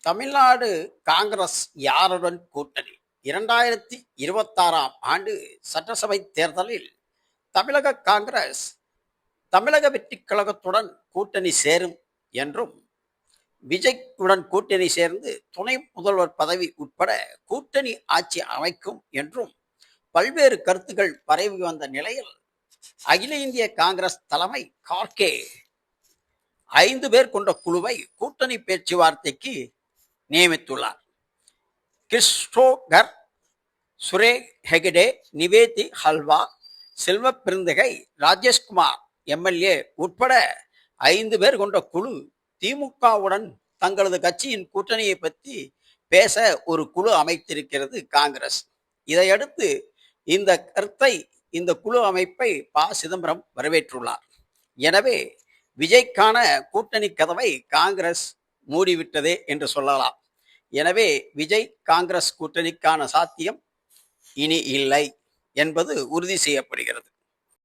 தமிழ்நாடு காங்கிரஸ் யாருடன் கூட்டணி? 2026ஆம் ஆண்டு சட்டசபை தேர்தலில் தமிழக காங்கிரஸ் தமிழக வெற்றிக் கழகத்துடன் கூட்டணி சேரும் என்றும், விஜய்யுடன் கூட்டணி சேர்ந்து துணை முதல்வர் பதவி உட்பட கூட்டணி ஆட்சி அமைக்கும் என்றும் பல்வேறு கருத்துக்கள் பரவி வந்த நிலையில், அகில இந்திய காங்கிரஸ் தலைமை கார்கே 5 பேர் கொண்ட குழுவை கூட்டணி பேச்சுவார்த்தைக்கு நியமித்துள்ளார். கிறிஸ்டோகர், சுரேஷ் ஹெகடே, நிவேதி ஹல்வா, செல்வ பெருந்தகை, ராஜேஷ்குமார் எம்எல்ஏ உட்பட 5 பேர் கொண்ட குழு திமுகவுடன் தங்களது கட்சியின் கூட்டணியை பற்றி பேச ஒரு குழு அமைத்திருக்கிறது காங்கிரஸ். இதையடுத்து இந்த குழு அமைப்பை சிதம்பரம் வரவேற்றுள்ளார். எனவே விஜய்க்கான கூட்டணி கதவை காங்கிரஸ் மூடிவிட்டதே என்று சொல்லலாம். எனவே விஜய் காங்கிரஸ் கூட்டணிக்கான சாத்தியம் இனி இல்லை என்பது உறுதி செய்யப்படுகிறது.